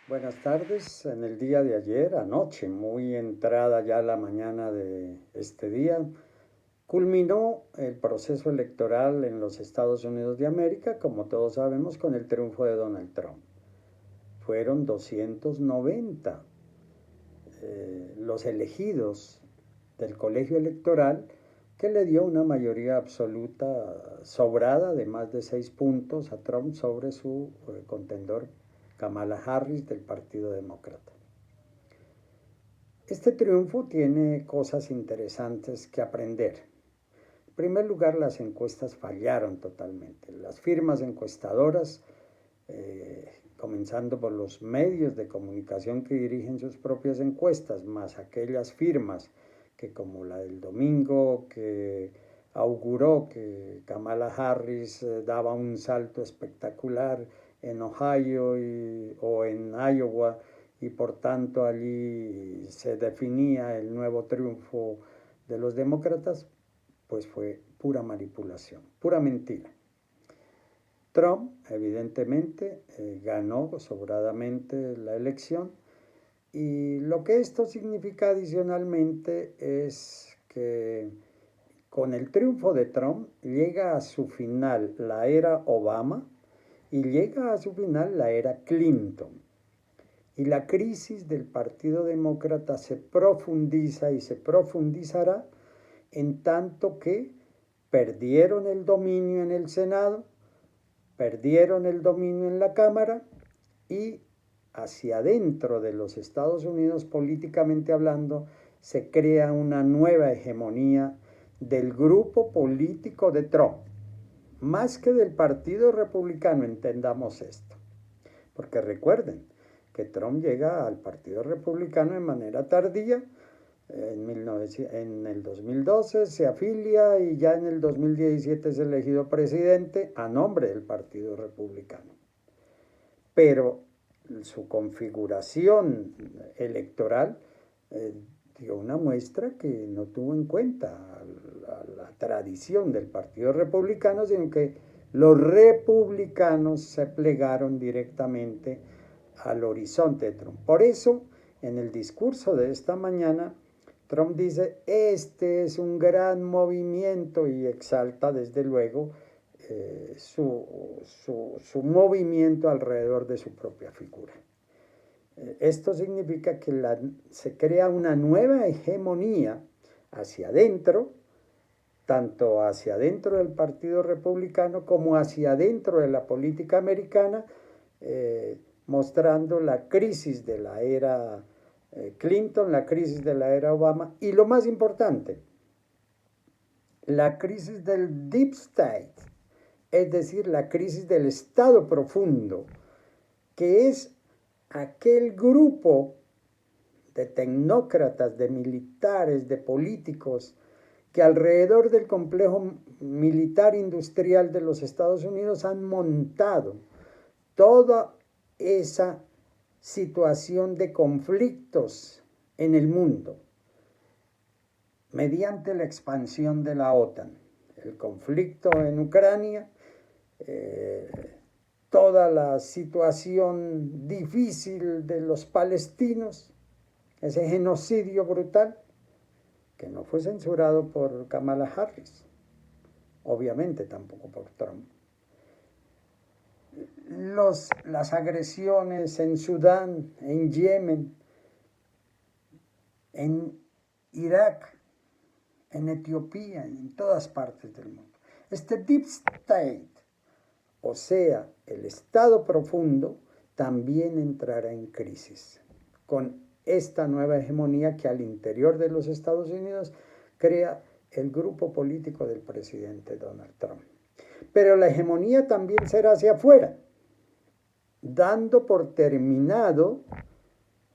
Buenas tardes. En el día de ayer, anoche, muy entrada ya la mañana de este día, culminó el proceso electoral en los Estados Unidos de América, como todos sabemos, con el triunfo de Donald Trump. Fueron 290 los elegidos del colegio electoral que le dio una mayoría absoluta sobrada de más de 6 puntos a Trump sobre su contendor Kamala Harris del Partido Demócrata. Este triunfo tiene cosas interesantes que aprender. En primer lugar, las encuestas fallaron totalmente. Las firmas encuestadoras, comenzando por los medios de comunicación que dirigen sus propias encuestas, más aquellas firmas que como la del domingo, que auguró que Kamala Harris daba un salto espectacular en Ohio o en Iowa, y por tanto allí se definía el nuevo triunfo de los demócratas, pues fue pura manipulación, pura mentira. Trump, evidentemente, ganó sobradamente la elección, y lo que esto significa adicionalmente es que con el triunfo de Trump llega a su final la era Obama y llega a su final la era Clinton. Y la crisis del Partido Demócrata se profundiza y se profundizará en tanto que perdieron el dominio en el Senado, perdieron el dominio en la Cámara, y hacia adentro de los Estados Unidos, políticamente hablando, se crea una nueva hegemonía del grupo político de Trump, más que del Partido Republicano, entendamos esto. Porque recuerden que Trump llega al Partido Republicano de manera tardía. En el 2012 se afilia y ya en el 2017 es elegido presidente a nombre del Partido Republicano. Pero su configuración electoral dio una muestra que no tuvo en cuenta la tradición del Partido Republicano, sino que los republicanos se plegaron directamente al horizonte de Trump. Por eso, en el discurso de esta mañana, Trump dice, este es un gran movimiento, y exalta desde luego su movimiento alrededor de su propia figura. Esto significa que se crea una nueva hegemonía hacia adentro, tanto hacia adentro del Partido Republicano como hacia adentro de la política americana, mostrando la crisis de la era Clinton, la crisis de la era Obama, y lo más importante, la crisis del Deep State, es decir, la crisis del Estado profundo, que es aquel grupo de tecnócratas, de militares, de políticos, que alrededor del complejo militar industrial de los Estados Unidos han montado toda esa situación de conflictos en el mundo mediante la expansión de la OTAN. El conflicto en Ucrania, toda la situación difícil de los palestinos, ese genocidio brutal, que no fue censurado por Kamala Harris, obviamente tampoco por Trump. Las agresiones en Sudán, en Yemen, en Irak, en Etiopía, en todas partes del mundo. Este Deep State, o sea, el Estado profundo, también entrará en crisis con esta nueva hegemonía que al interior de los Estados Unidos crea el grupo político del presidente Donald Trump. Pero la hegemonía también será hacia afuera, dando por terminado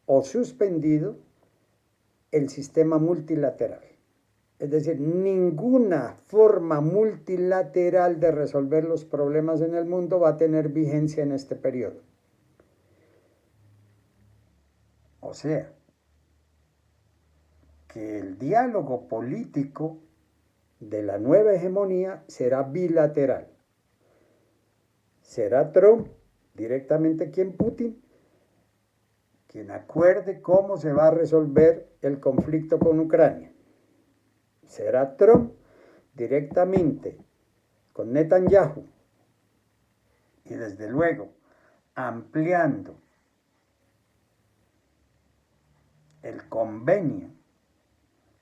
o suspendido el sistema multilateral. Es decir, ninguna forma multilateral de resolver los problemas en el mundo va a tener vigencia en este periodo. O sea, que el diálogo político de la nueva hegemonía será bilateral. Será Trump directamente quien Putin quien acuerde cómo se va a resolver el conflicto con Ucrania. Será Trump directamente con Netanyahu y desde luego ampliando el convenio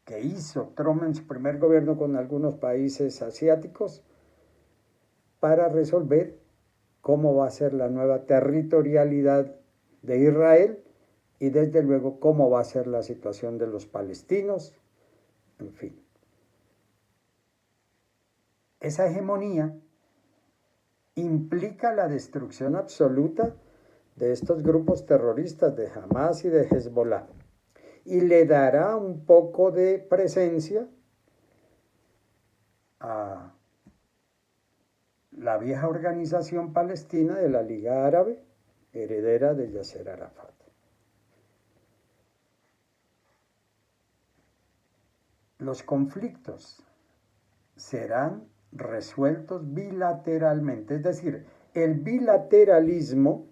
que hizo Trump en su primer gobierno con algunos países asiáticos para resolver cómo va a ser la nueva territorialidad de Israel y desde luego cómo va a ser la situación de los palestinos, en fin. Esa hegemonía implica la destrucción absoluta de estos grupos terroristas de Hamas y de Hezbollah y le dará un poco de presencia a la vieja organización palestina de la Liga Árabe, heredera de Yasser Arafat. Los conflictos serán resueltos bilateralmente, es decir, el bilateralismo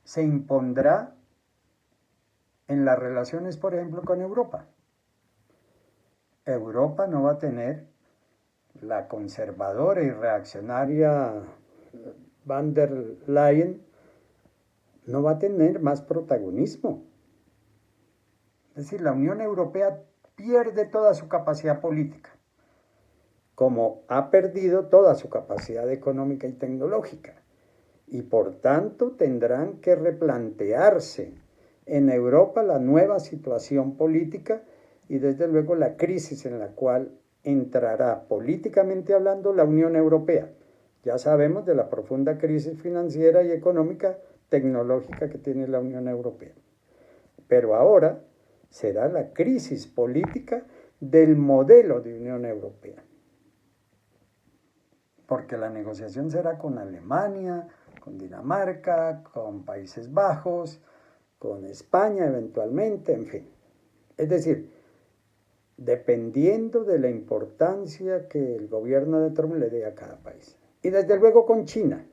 se impondrá en las relaciones, por ejemplo, con Europa. Europa no va a tener la conservadora y reaccionaria van der Leyen, no va a tener más protagonismo. Es decir, la Unión Europea pierde toda su capacidad política, como ha perdido toda su capacidad económica y tecnológica. Y por tanto tendrán que replantearse en Europa la nueva situación política y desde luego la crisis en la cual entrará políticamente hablando la Unión Europea. Ya sabemos de la profunda crisis financiera y económica tecnológica que tiene la Unión Europea. Pero ahora será la crisis política del modelo de Unión Europea. Porque la negociación será con Alemania, con Dinamarca, con Países Bajos, con España eventualmente, en fin. Es decir, dependiendo de la importancia que el gobierno de Trump le dé a cada país. Y desde luego con China.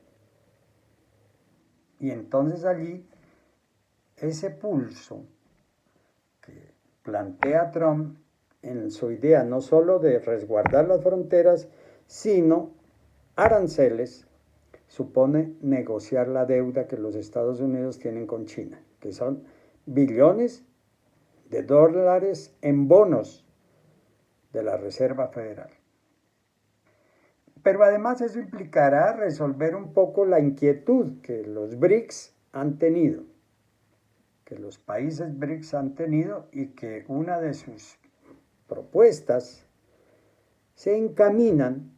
Y entonces allí, ese pulso que plantea Trump en su idea no solo de resguardar las fronteras, sino aranceles, supone negociar la deuda que los Estados Unidos tienen con China, que son billones de dólares en bonos de la Reserva Federal. Pero además eso implicará resolver un poco la inquietud que los BRICS han tenido, que los países BRICS han tenido y que una de sus propuestas se encaminan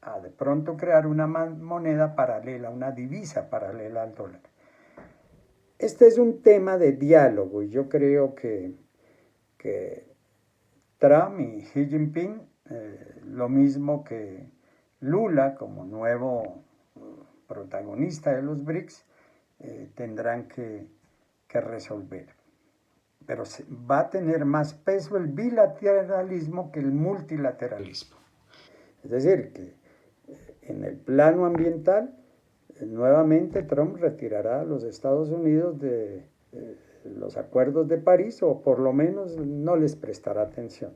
a de pronto crear una moneda paralela, una divisa paralela al dólar. Este es un tema de diálogo y yo creo que Trump y Xi Jinping, lo mismo que Lula como nuevo protagonista de los BRICS, tendrán que resolver. Pero va a tener más peso el bilateralismo que el multilateralismo. Es decir, que en el plano ambiental, nuevamente Trump retirará a los Estados Unidos de los acuerdos de París o por lo menos no les prestará atención.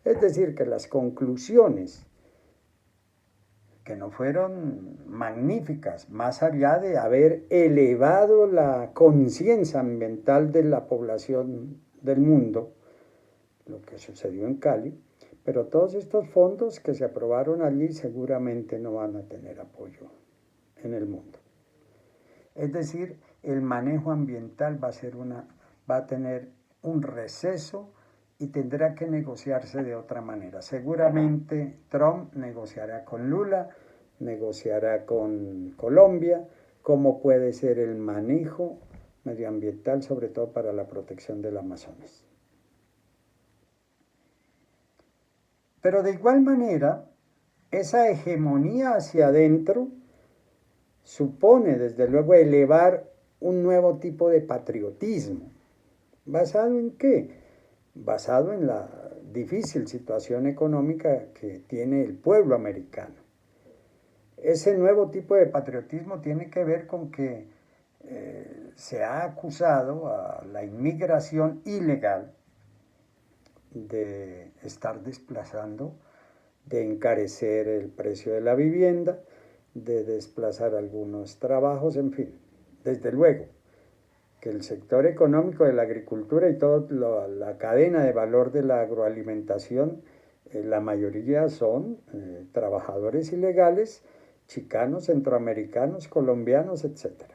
Es decir, que las conclusiones que no fueron magníficas, más allá de haber elevado la conciencia ambiental de la población del mundo, lo que sucedió en Cali, pero todos estos fondos que se aprobaron allí seguramente no van a tener apoyo en el mundo. Es decir, el manejo ambiental va a tener un receso y tendrá que negociarse de otra manera. Seguramente Trump negociará con Lula, negociará con Colombia, cómo puede ser el manejo medioambiental, sobre todo para la protección del Amazonas. Pero de igual manera, esa hegemonía hacia adentro supone, desde luego, elevar un nuevo tipo de patriotismo. ¿Basado en qué? Basado en la difícil situación económica que tiene el pueblo americano. Ese nuevo tipo de patriotismo tiene que ver con que se ha acusado a la inmigración ilegal de estar desplazando, de encarecer el precio de la vivienda, de desplazar algunos trabajos, en fin. Desde luego que el sector económico de la agricultura y toda la cadena de valor de la agroalimentación, la mayoría son trabajadores ilegales, chicanos, centroamericanos, colombianos, etcétera,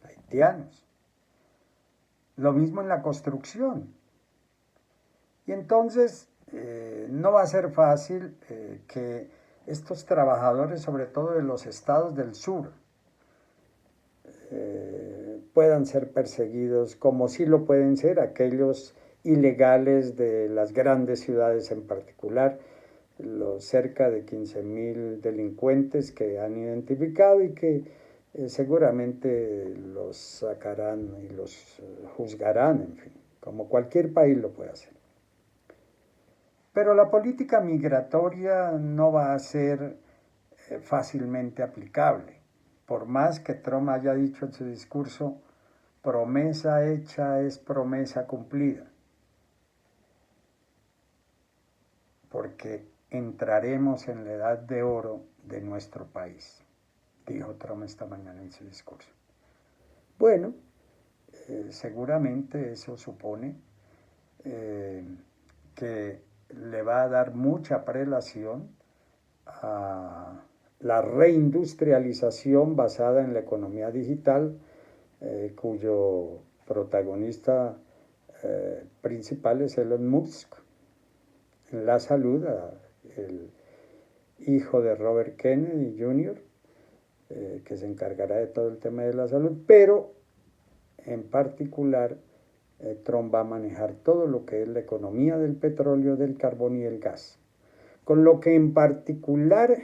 haitianos. Lo mismo en la construcción. Y entonces no va a ser fácil que estos trabajadores, sobre todo de los estados del sur, puedan ser perseguidos como sí lo pueden ser aquellos ilegales de las grandes ciudades en particular, los cerca de 15.000 delincuentes que han identificado y que seguramente los sacarán y los juzgarán, en fin, como cualquier país lo puede hacer. Pero la política migratoria no va a ser fácilmente aplicable. Por más que Trump haya dicho en su discurso, promesa hecha es promesa cumplida. Porque entraremos en la edad de oro de nuestro país, dijo Trump esta mañana en su discurso. Bueno, seguramente eso supone que le va a dar mucha prelación a la reindustrialización basada en la economía digital, cuyo protagonista principal es Elon Musk. En la salud, el hijo de Robert Kennedy Jr., que se encargará de todo el tema de la salud, pero en particular Trump va a manejar todo lo que es la economía del petróleo, del carbón y el gas, con lo que en particular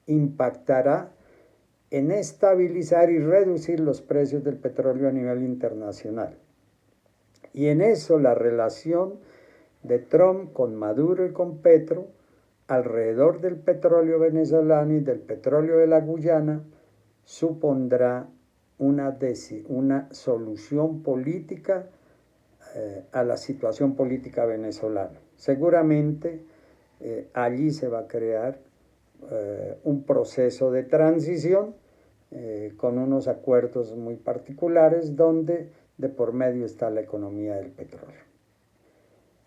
impactará en estabilizar y reducir los precios del petróleo a nivel internacional. Y en eso la relación de Trump con Maduro y con Petro alrededor del petróleo venezolano y del petróleo de la Guyana supondrá una solución política a la situación política venezolana. Seguramente allí se va a crear un proceso de transición con unos acuerdos muy particulares donde de por medio está la economía del petróleo.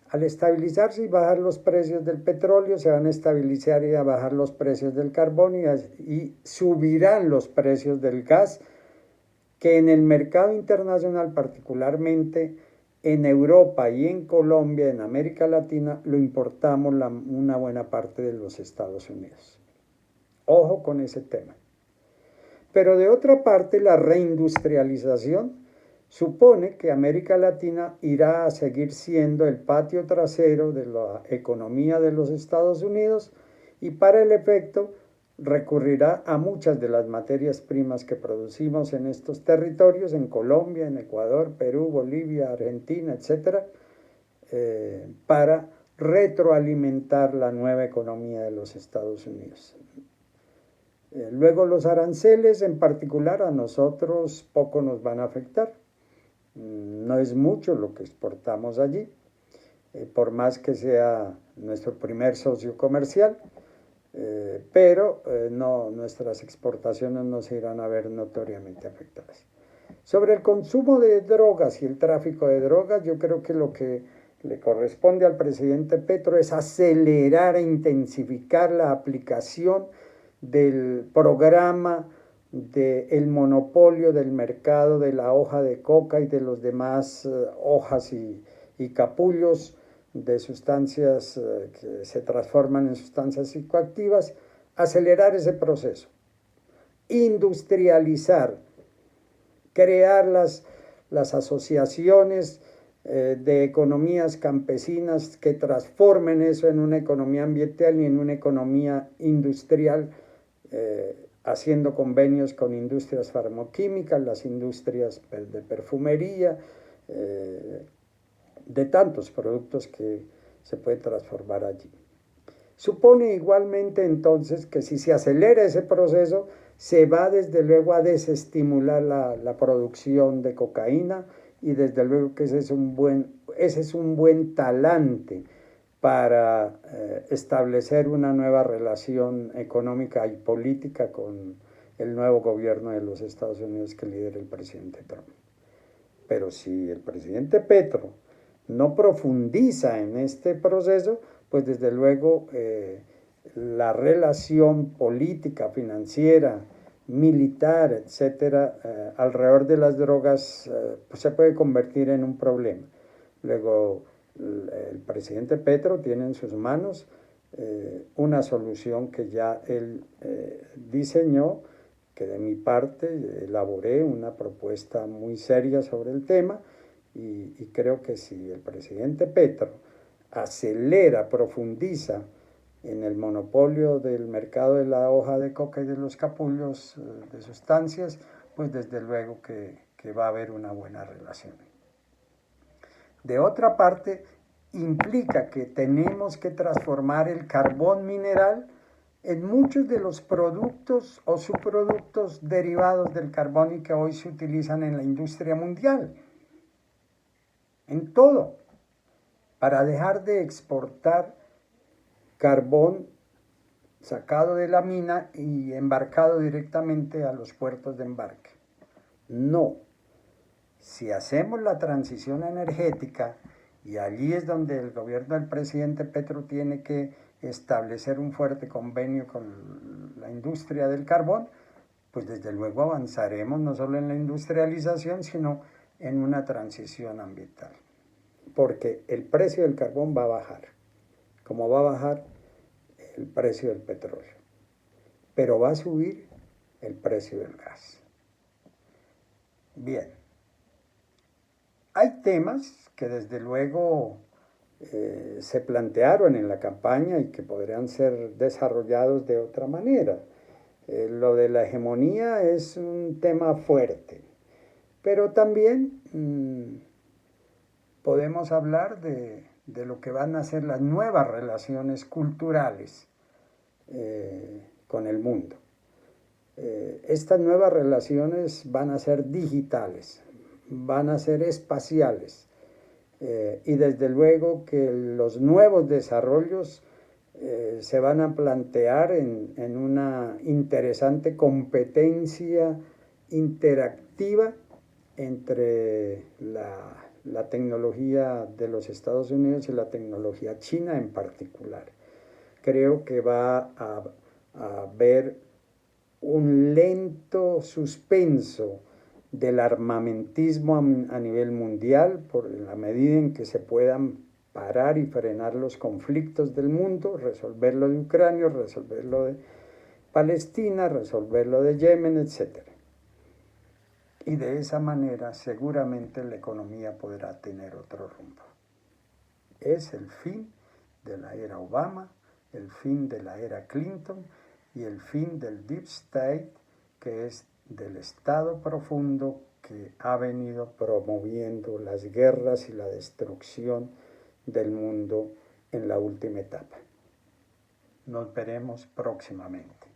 Al estabilizarse y bajar los precios del petróleo, se van a estabilizar y a bajar los precios del carbón y subirán los precios del gas, que en el mercado internacional, particularmente en Europa y en Colombia, en América Latina, lo importamos una buena parte de los Estados Unidos. Ojo con ese tema. Pero de otra parte, la reindustrialización supone que América Latina irá a seguir siendo el patio trasero de la economía de los Estados Unidos y para el efecto recurrirá a muchas de las materias primas que producimos en estos territorios, en Colombia, en Ecuador, Perú, Bolivia, Argentina, etc., para retroalimentar la nueva economía de los Estados Unidos. Luego los aranceles, en particular, a nosotros poco nos van a afectar. No es mucho lo que exportamos allí, por más que sea nuestro primer socio comercial, pero no, nuestras exportaciones no se irán a ver notoriamente afectadas. Sobre el consumo de drogas y el tráfico de drogas, yo creo que lo que le corresponde al presidente Petro es acelerar e intensificar la aplicación del programa del monopolio del mercado de la hoja de coca y de los demás hojas y capullos de sustancias que se transforman en sustancias psicoactivas, acelerar ese proceso, industrializar, crear las asociaciones de economías campesinas que transformen eso en una economía ambiental y en una economía industrial, haciendo convenios con industrias farmacoquímicas, las industrias de perfumería, de tantos productos que se pueden transformar allí. Supone igualmente entonces que si se acelera ese proceso, se va desde luego a desestimular la producción de cocaína y desde luego que ese es un buen talante para establecer una nueva relación económica y política con el nuevo gobierno de los Estados Unidos que lidera el presidente Trump. Pero si el presidente Petro no profundiza en este proceso, pues desde luego la relación política, financiera, militar, etcétera, alrededor de las drogas pues se puede convertir en un problema. Luego, el presidente Petro tiene en sus manos una solución que ya él diseñó, que de mi parte elaboré una propuesta muy seria sobre el tema y creo que si el presidente Petro acelera, profundiza en el monopolio del mercado de la hoja de coca y de los capullos de sustancias, pues desde luego que va a haber una buena relación. De otra parte, implica que tenemos que transformar el carbón mineral en muchos de los productos o subproductos derivados del carbón y que hoy se utilizan en la industria mundial. En todo, para dejar de exportar carbón sacado de la mina y embarcado directamente a los puertos de embarque. No. Si hacemos la transición energética, y allí es donde el gobierno del presidente Petro tiene que establecer un fuerte convenio con la industria del carbón, pues desde luego avanzaremos no solo en la industrialización, sino en una transición ambiental. Porque el precio del carbón va a bajar, como va a bajar el precio del petróleo, pero va a subir el precio del gas. Bien, hay temas que desde luego se plantearon en la campaña y que podrían ser desarrollados de otra manera. Lo de la hegemonía es un tema fuerte, pero también podemos hablar de lo que van a ser las nuevas relaciones culturales con el mundo. Estas nuevas relaciones van a ser digitales, van a ser espaciales y desde luego que los nuevos desarrollos se van a plantear en una interesante competencia interactiva entre la tecnología de los Estados Unidos y la tecnología china en particular. Creo que va a haber un lento suspenso del armamentismo a nivel mundial por la medida en que se puedan parar y frenar los conflictos del mundo, resolver lo de Ucrania, resolver lo de Palestina, resolver lo de Yemen, etc. Y de esa manera seguramente la economía podrá tener otro rumbo. Es el fin de la era Obama, el fin de la era Clinton y el fin del Deep State, que es del Estado profundo que ha venido promoviendo las guerras y la destrucción del mundo en la última etapa. Nos veremos próximamente.